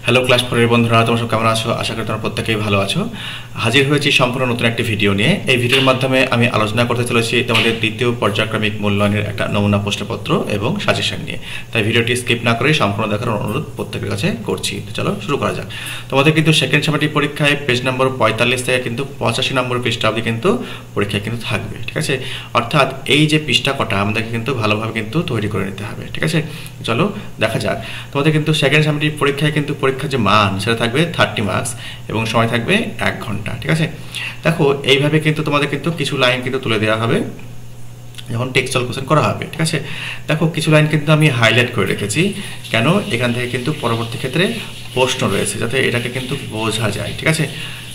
Hello class 4 এর বন্ধুরা, তোমরা সব কেমন আছো? আশা করি তোমরা প্রত্যেকেই ভালো আছো। হাজির হয়েছি সম্পূর্ণ নতুন একটি ভিডিও নিয়ে। এই ভিডিওর মাধ্যমে আমি আলোচনা করতে চলেছি তোমাদের দ্বিতীয় পর্যায়ক্রমিক মূল্যায়নের একটা নমুনা প্রশ্নপত্র এবং সাজেশন নিয়ে। তাই ভিডিওটি স্কিপ না করে সম্পূর্ণ দেখার অনুরোধ প্রত্যেকের কাছে করছি। তো চলো শুরু করা যাক। তোমাদের কিন্তু সেকেন্ড সামেটিভ পরীক্ষায় পেজ নম্বর 45 থেকে কিন্তু 85 নম্বর পৃষ্ঠা অবধি কিন্তু পরীক্ষায় কিন্তু থাকবে, ঠিক আছে? অর্থাৎ এই যে পৃষ্ঠা কটা আমাদেরকে কিন্তু ভালোভাবে কিন্তু তৈরি করে নিতে হবে, ঠিক আছে? চলো দেখা যাক। তোমাদের কিন্তু সেকেন্ড সামেটিভ পরীক্ষায় কিন্তু পরীক্ষার যে মান সেটা থাকবে 30 মার্কস এবং সময় থাকবে 1 ঘন্টা, ঠিক আছে? দেখো এইভাবে কিন্তু তোমাদের কিন্তু কিছু লাইন কিন্তু তুলে দেওয়া হবে যখন টেক্সচুয়াল কোশ্চেন করা হবে, ঠিক আছে? দেখো কিছু লাইন কিন্তু আমি হাইলাইট করে রেখেছি, কেন? এখান থেকে কিন্তু পরবর্তী ক্ষেত্রে প্রশ্ন রয়েছে, যাতে এটাকে কিন্তু বোঝা যায়, ঠিক আছে?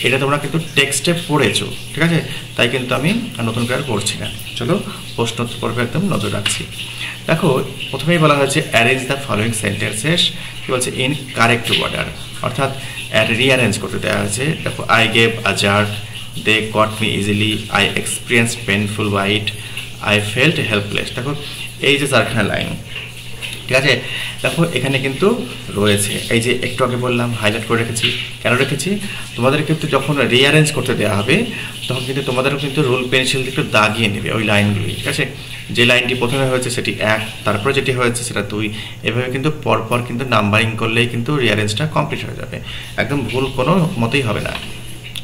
এটা তোমরা কিন্তু টেক্সটে পড়েছো, ঠিক আছে? তাই কিন্তু আমি নতুন করে আর করছি না। চলো প্রশ্ন পর্বে একদম নজর রাখছি। দেখো প্রথমেই বলা হয়েছে অ্যারেঞ্জ দ্য ফলোয়িং সেন্টেন্সেস, কি বলছে? ইন কারেক্ট অর্ডার, অর্থাৎ রিঅ্যারেঞ্জ করতে দেওয়া হয়েছে। দেখো I gave a jerk, they caught me easily, I experience painful bite, I felt helpless. দেখো এই যে চারখানা লাইন, ঠিক আছে? দেখো এখানে কিন্তু রয়েছে, এই যে একটু আগে বললাম হাইলাইট করে রেখেছি। কেন রেখেছি? তোমাদের কিন্তু যখন রিঅ্যারেঞ্জ করতে দেওয়া হবে তখন কিন্তু তোমাদেরও কিন্তু রুল পেন্সিল দিয়ে একটু দাগিয়ে নেবে ওই লাইনগুলি, ঠিক আছে? যে লাইনটি প্রথমে হয়েছে সেটি 1, তারপরে যেটি হয়েছে সেটা 2, এভাবে কিন্তু পরপর কিন্তু নাম্বারিং করলেই কিন্তু রিঅ্যারেঞ্জটা কমপ্লিট হয়ে যাবে। একদম ভুল কোনো মতেই হবে না,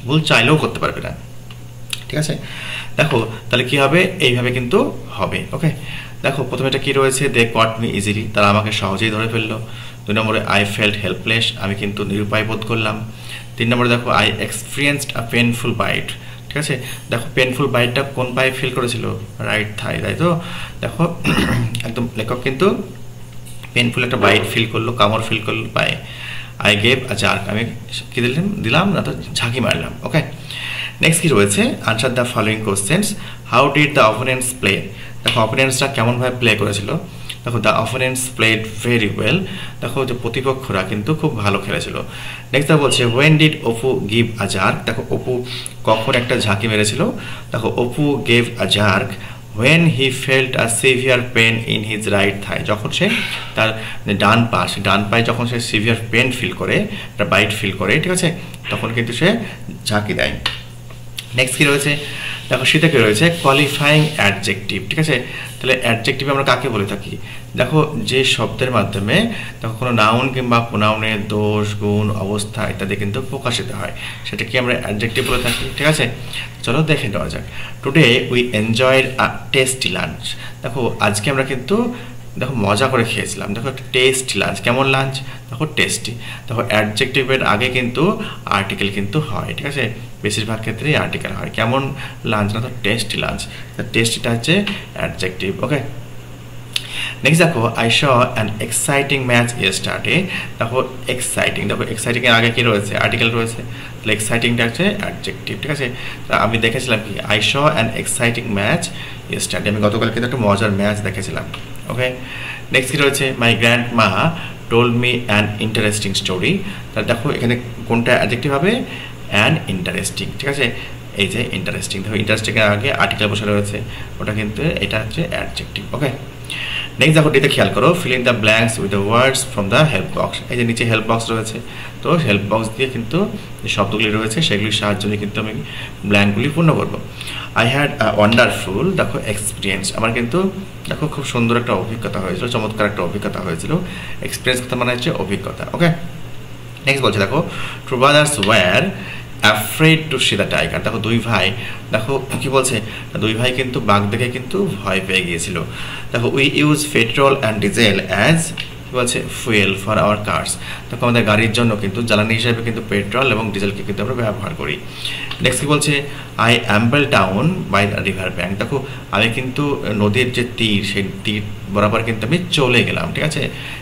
ভুল চাইলেও করতে পারবে না, ঠিক আছে? দেখো তাহলে কি হবে, এইভাবে কিন্তু হবে, ওকে? দেখো প্রথমে এটা কি রয়েছে, দে কট মি ইজিলি, তারা আমাকে সহজেই ধরে ফেললো। 2 নম্বরে আই ফেল্ট হেল্পলেস, আমি কিন্তু নিরুপায় বোধ করলাম। 3 নম্বরে দেখো I experienced a painful bite, ঠিক আছে? দেখো পেনফুল বাইটটা কোন পায়ে ফিল করেছিল? রাইট থাই, তাই তো? দেখো একদম লেখক কিন্তু পেনফুল একটা বাইট ফিল করলো, কামড় ফিল করলো পায়ে। আই গেভ আ জার্ক, আমি কি দিলাম না তো ঝাঁকি মারলাম, ওকে? নেক্সট কি রয়েছে, answer the following questions, how did the opponents play. দেখো অপোনেন্টসরা কেমনভাবে প্লে করেছিল? দেখো the opponents played very well, দেখো যে প্রতিপক্ষরা কিন্তু খুব ভালো খেলেছিল। নেক্সট বলছে when did Apu give a jerk, দেখো অপু কখন একটা ঝাঁকি মেরেছিল? দেখো Apu gave a jerk when he felt a severe pain in his right thigh, যখন সে তার ডান পায়ে যখন সে সিভিয়ার পেন ফিল করে, একটা বাইট ফিল করে, ঠিক আছে? তখন কিন্তু সে ঝাঁকি দেয়। নেক্সট কি রয়েছে, দেখো সেটা কি রয়েছে, কোয়ালিফাইং অ্যাডজেক্টিভ, ঠিক আছে? তাহলে অ্যাডজেক্টিভ আমরা কাকে বলে থাকি? দেখো যে শব্দের মাধ্যমে দেখো কোনো নাউন কিংবা প্রোনাউনের দোষ, গুণ, অবস্থা ইত্যাদি কিন্তু প্রকাশিত হয়, সেটা কি আমরা অ্যাডজেক্টিভ বলে থাকি, ঠিক আছে? চলো দেখে নেওয়া যাক। Today we enjoyed a tasty lunch, দেখো আজকে আমরা কিন্তু দেখো মজা করে খেয়েছিলাম। দেখো একটা টেস্টি লাঞ্চ, কেমন লাঞ্চ? দেখো টেস্টি। দেখো অ্যাডজেক্টিভের আগে কিন্তু আর্টিকেল কিন্তু হয়, ঠিক আছে? বেশিরভাগ ক্ষেত্রেই আর্টিকেল হয়। কেমন লাঞ্চ? না তো টেস্টি লাঞ্চ, টেস্টিটা হচ্ছে অ্যাডজেক্টিভ, ওকে? নেক্সট দেখো I saw an exciting match yesterday, দেখো এক্সাইটিং, দেখো এক্সাইটিংয়ের আগে কি রয়েছে? আর্টিকেল রয়েছে, তাহলে এক্সাইটিংটা হচ্ছে অ্যাডজেক্টিভ, ঠিক আছে? আমি দেখেছিলাম কি, I saw an exciting match yesterday, আমি গতকাল কিন্তু একটা মজার ম্যাচ দেখেছিলাম, ওকে? নেক্সট কি রয়েছে, মাই গ্র্যান্ড মা told me an interesting story, তাহলে দেখো এখানে কোনটা অ্যাডজেক্টিভ হবে? অ্যান ইন্টারেস্টিং, ঠিক আছে? এই যে ইন্টারেস্টিং, দেখো ইন্টারেস্টিংয়ের আগে আর্টিকেল বসে রয়েছে, ওটা কিন্তু এটা হচ্ছে অ্যাডজেক্টিভ, ওকে? নেক্সট দেখো ডিতে খেয়াল করো, fill in the blanks with the words from the help box, এই যে নিচে হেল্প বক্স রয়েছে, তো হেল্প বক্স দিয়ে কিন্তু যে শব্দগুলি রয়েছে সেগুলির সাহায্যে নিয়ে কিন্তু আমি ব্ল্যাঙ্কগুলি পূর্ণ করবো। আই হ্যাড আ ওয়ান্ডারফুল, দেখো এক্সপিরিয়েন্স, আমার কিন্তু দেখো খুব সুন্দর একটা অভিজ্ঞতা হয়েছিল, চমৎকার একটা অভিজ্ঞতা হয়েছিল। এক্সপিরিয়েন্স কথা মানে হচ্ছে অভিজ্ঞতা, ওকে? নেক্সট বলছে দেখো two brothers were afraid to see the tiger, দেখো দুই ভাই, দেখো কি বলছে, দুই ভাই কিন্তু বাঘ দেখে কিন্তু ভয় পেয়ে গিয়েছিল। দেখো we use petrol and diesel as, কি বলছে, ফুয়েল ফর আওয়ার কার্স, দেখো আমাদের গাড়ির জন্য কিন্তু জ্বালানি হিসাবে কিন্তু পেট্রোল এবং ডিজেলকে কিন্তু আমরা ব্যবহার করি। নেক্সট কি বলছে, I amble down by the river bank, দেখো আমি কিন্তু নদীর যে তীর, সেই তীর বরাবর কিন্তু আমি চলে গেলাম, ঠিক আছে?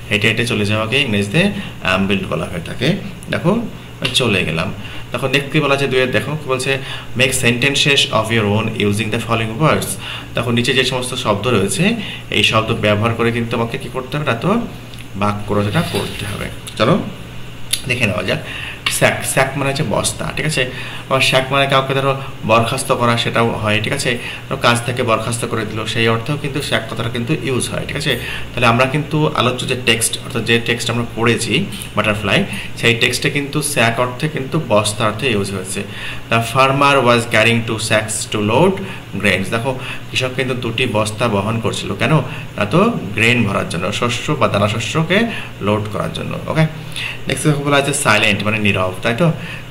হেঁটে হেঁটে চলে যাওয়াকে ইংরেজিতে অ্যাম্বেলড বলা হয়ে থাকে। দেখো চলে গেলাম। দেখো নেক্সট কি বলা আছে দুইয়ের, দেখো কি বলছে, make sentences of your own using the following words, দেখো নিচে যে সমস্ত শব্দ রয়েছে এই শব্দ ব্যবহার করে কিন্তু আমাকে কি করতে হবে, না তো বাক্য রচনা করতে হবে। চলো দেখে নেওয়া যাক। স্যাক, স্যাক মানে হচ্ছে বস্তা, ঠিক আছে। আবার স্যাক মানে কাউকে ধরো বরখাস্ত করা, সেটাও হয়, ঠিক আছে। কাজ থেকে বরখাস্ত করে দিল, সেই অর্থেও কিন্তু স্যাক কথাটা কিন্তু ইউজ হয়, ঠিক আছে। তাহলে আমরা কিন্তু আলোচ্য যে টেক্সট, অর্থাৎ যে টেক্সট আমরা পড়েছি বাটারফ্লাই, সেই টেক্সটে কিন্তু স্যাক অর্থে কিন্তু বস্তা অর্থে ইউজ হয়েছে। The farmer was carrying 2 sacks to load grains. দেখো কৃষক কিন্তু 2টি বস্তা বহন করছিল, কেন না তো গ্রেন ভরার জন্য, শস্য বা দানা শস্যকে লোড করার জন্য। ওকে, নেক্সট দেখো বলা আছে সাইলেন্ট মানে নীরব, তাই তো।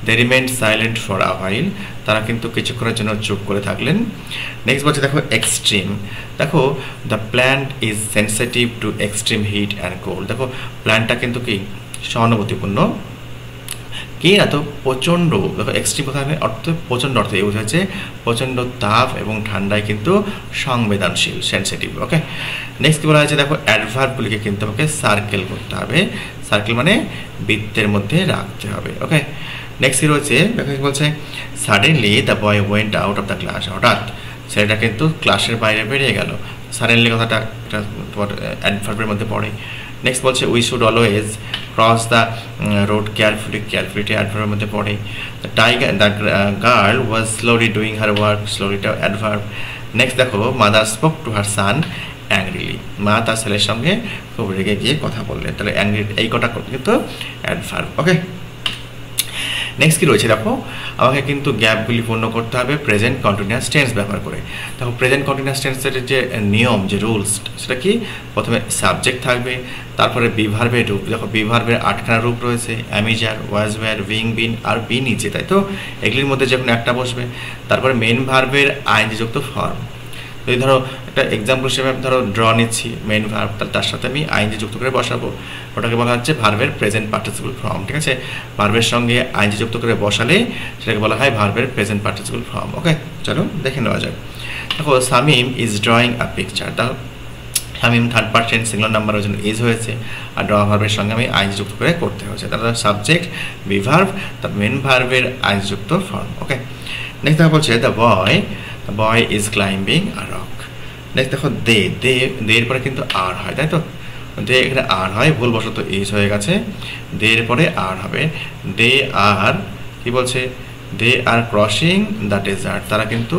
দে remained silent for a while, তারা কিন্তু কিছুক্ষণের জন্য চুপ করে থাকলেন। নেক্সট বলছে দেখো এক্সট্রিম, দেখো the plant is sensitive to extreme heat and cold. দেখো প্ল্যান্টটা কিন্তু কি সহানুভূতিপূর্ণ, কি না তো প্রচণ্ড, দেখো এক্সট্রিম কথা অর্থ প্রচণ্ড অর্থে ইউজ হয়েছে, প্রচণ্ড তাপ এবং ঠান্ডায় কিন্তু সংবেদনশীল, সেন্সিটিভ। ওকে, নেক্সট কি বলা হয়েছে দেখো অ্যাডভার্বগুলিকে কিন্তু আমাকে সার্কেল করতে হবে, সার্কেল মানে বৃত্তের মধ্যে রাখতে হবে। ওকে, নেক্সট কি রয়েছে দেখো কি বলছে suddenly the boy went out of the class, হঠাৎ ছেলেটা কিন্তু ক্লাসের বাইরে বেরিয়ে গেল। সাডেনলি কথাটা একটা তোমার অ্যাডভার্বের মধ্যে পড়ে। নেক্সট বলছে we should always cross the road carefully, কেয়ারফুলিটি অ্যাডভার্বের মধ্যে পড়ে। The girl was slowly doing her work, স্লোলিটা অ্যাডভার্ব। নেক্সট দেখো mother spoke to her son angrily, মা তার ছেলের সঙ্গে খুব রেগে গিয়ে কথা বললেন, তাহলে অ্যাংরি এই কটা কিন্তু অ্যাডভার্ব। ওকে, নেক্সট কি রয়েছে দেখো আমাকে কিন্তু গ্যাপগুলি পূর্ণ করতে হবে প্রেজেন্ট কন্টিনিউয়াস টেন্স ব্যবহার করে। দেখো প্রেজেন্ট কন্টিনিউয়াস টেন্সের যে নিয়ম, যে রুলস, সেটা কি প্রথমে সাবজেক্ট থাকবে, তারপরে বিভার্বের রূপ। দেখো বিভার্বের 8খানা রূপ রয়েছে, am is are, was were, being, been আর বি নিচে, তাই তো। এগুলির মধ্যে যে কোনো একটা বসবে। তারপরে মেন ভার্বের আইনযুক্ত ফর্ম, যদি ধরো একটা এক্সাম্পল হিসেবে ধরো ড্র নিচ্ছি মেন ভার্ব, তাহলে তার সাথে আমি আইনজি যুক্ত করে বসাবো, ওটাকে বলা হচ্ছে ভার্বের প্রেজেন্ট পার্টিসিপল ফর্ম, ঠিক আছে। ভার্বের সঙ্গে আইনজি যুক্ত করে বসালে সেটাকে বলা হয় ভার্বের প্রেজেন্ট পার্টিসিপল ফর্ম। ওকে, চলো দেখে নেওয়া যাক। দেখো Samim is drawing a picture, দেখো সামিম থার্ড পার্সন সিঙ্গুলার নাম্বারের জন্য ইজ হয়েছে, আর ড্র ভার্বের সঙ্গে আমি আইনজি যুক্ত করে করতে হয়েছে, তাহলে সাবজেক্ট বিভার্ব তার মেন ভার্বের আইনযুক্ত ফর্ম। ওকে, নেক্সট দেখা বলছে the boy is climbing a rock. Next দেখো দে, এর পরে কিন্তু আর হয়, তাই তো। দে এখানে আর হয়, ভুলবশত ইজ হয়ে গেছে, দে এর পরে আর হবে। দে আর কি বলছে দে আর ক্রসিং দ্য ডেজার্ট, তারা কিন্তু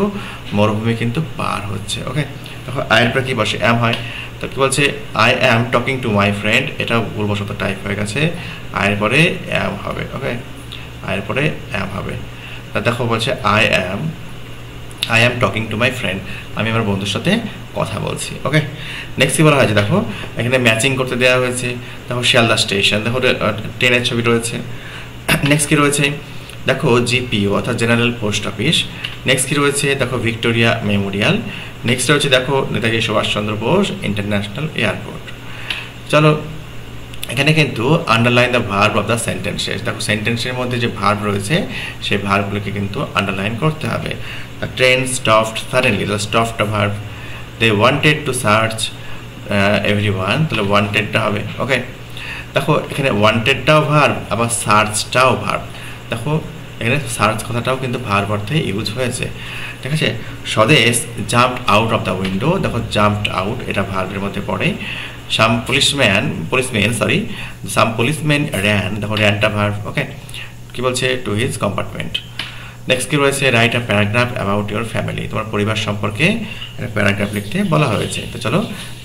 মরুভূমি কিন্তু পার হচ্ছে। ওকে, দেখো আয়ের পরে কি বসে অ্যাম হয়, তো কি বলছে I am talking to my friend, এটা ভুলবশত টাইপ হয়ে গেছে, আয়ের পরে অ্যাম হবে। ওকে, আয়ের পরে অ্যাম হবে। তা দেখো বলছে I am talking to my friend, আমি আমার বন্ধুর সাথে কথা বলছি। ওকে, নেক্সট কি বলা হয়েছে দেখো এখানে ম্যাচিং করতে দেওয়া হয়েছে। দেখো শিয়ালদা স্টেশন, দেখো ট্রেনের ছবি রয়েছে। নেক্সট কি রয়েছে দেখো জিপিও অর্থাৎ জেনারেল পোস্ট অফিস। নেক্সট কি রয়েছে দেখো ভিক্টোরিয়া মেমোরিয়াল। নেক্সট রয়েছে দেখো নেতাজি সুভাষচন্দ্র বোস ইন্টারন্যাশনাল এয়ারপোর্ট। চলো এখানে কিন্তু underline the verb of the sentences, দেখো সেন্টেন্সের মধ্যে যে ভার্ব রয়েছে সেই ভার্বগুলোকে কিন্তু আন্ডারলাইন করতে হবে। The train stopped suddenly, the স্টপটা verb. They wanted to search everyone, তাহলে ওয়ান্টেডটা হবে। ওকে, দেখো এখানে ওয়ান্টেডটাও ভার্ব আবার সার্চটাও ভার্ব। দেখো এখানে সার্চ কথাটাও কিন্তু ভার্ব অর্থে ইউজ হয়েছে, ঠিক আছে। স্বদেশ jumped out of the window, দেখো জাম্পড আউট এটা ভার্বের মধ্যে পড়ে। সাম পুলিশম্যান র্যান, দেখো র্যানটা ভার্ব। ওকে, কি বলছে টু হিজ কম্পার্টমেন্ট। নেক্সট কি রয়েছে write a paragraph about your family, তোমার পরিবার সম্পর্কে প্যারাগ্রাফ লিখতে বলা হয়েছে। তো চলো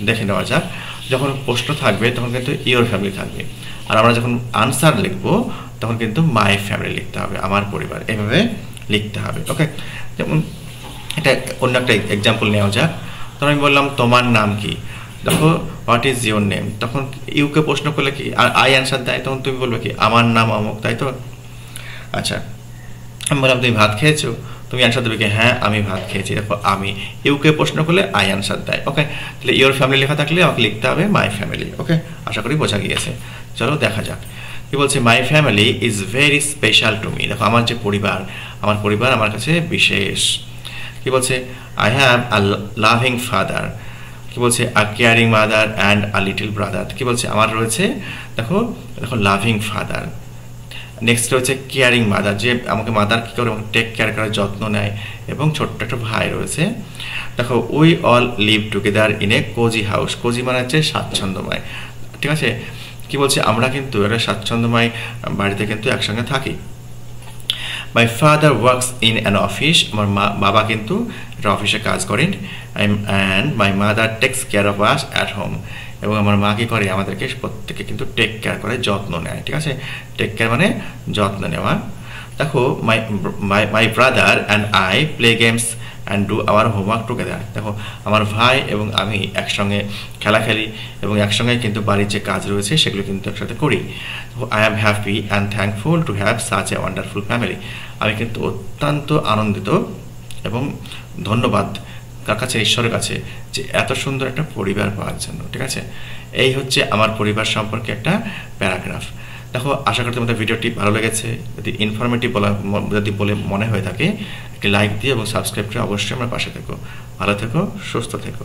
দেখে নেওয়া যাক। যখন প্রশ্ন থাকবে তখন কিন্তু ইউর ফ্যামিলি থাকবে, আর আমরা যখন আনসার লিখবো তখন কিন্তু মাই ফ্যামিলি লিখতে হবে, আমার পরিবার, এইভাবে লিখতে হবে। ওকে, যেমন এটা অন্য একটা এক্সাম্পল নেওয়া যাক। তখন আমি বললাম তোমার নাম কি, দেখো হোয়াট ইজ ইউর নেম, তখন ইউকে প্রশ্ন করলে কি আর আই অ্যান্সার দেয়, তখন তুমি বলবে কি আমার নাম অমুক, তাই তো। আচ্ছা, আমি বললাম তুমি ভাত খেয়েছো, তুমি অ্যান্সার দেবে কি হ্যাঁ আমি ভাত খেয়েছি। দেখো আমি ইউকে প্রশ্ন করলে আই অ্যান্সার দেয়। ওকে, তাহলে ইউর ফ্যামিলি লেখা থাকলে আমাকে লিখতে হবে মাই ফ্যামিলি। ওকে, আশা করি বোঝা গিয়েছে। চলো দেখা যাক কি বলছে। My family is very special to me, দেখো আমার যে পরিবার, আমার পরিবার আমার কাছে বিশেষ। কি বলছে I have a loving father, কি বলছে a caring mother and a little brother. কি বলছে আমার রয়েছে দেখো লাভিং ফাদার। নেক্সট রয়েছে কেয়ারিং মাদার, যে আমাকে মাদার কী করে টেক কেয়ার করে, যত্ন নেয়, এবং ছোট্ট একটা ভাই রয়েছে। দেখো we all live together in a cosy house, cosy মানে হচ্ছে স্বাচ্ছন্দ্যময়, ঠিক আছে। কি বলছে, আমরা কিন্তু একটা স্বাচ্ছন্দ্যময় বাড়িতে কিন্তু একসঙ্গে থাকি। My father works in an office, আমার বাবা কিন্তু একটা অফিসে কাজ করেন। And my mother text care of us at home, এবং আমার মা কি করে, আমাদেরকে প্রত্যেকে কিন্তু টেক কেয়ার করে, যত্ন নেয়। ঠিক আছে, টেক কেয়ার মানে যত্ন নেওয়া। দেখো, my brother and I play games and do our homework together. দেখো, আমার ভাই এবং আমি একসঙ্গে খেলা খেলি এবং একসঙ্গে কিন্তু বাড়ির যে কাজ রয়েছে সেগুলো কিন্তু একসাথে করি। তো I am happy and thankful to have such a wonderful family. আমি কিন্তু অত্যন্ত আনন্দিত এবং ধন্যবাদ কার কাছে, ঈশ্বরের কাছে, যে এত সুন্দর একটা পরিবার পাওয়ার জন্য। ঠিক আছে, এই হচ্ছে আমার পরিবার সম্পর্কে একটা প্যারাগ্রাফ। দেখো, আশা করি তোমাদের ভিডিওটি ভালো লেগেছে। যদি ইনফরমেটিভ বলে মনে হয়ে থাকে, একটি লাইক দিয়ে এবং সাবস্ক্রাইব করে অবশ্যই আমার পাশে থেকো। ভালো থেকো, সুস্থ থেকো।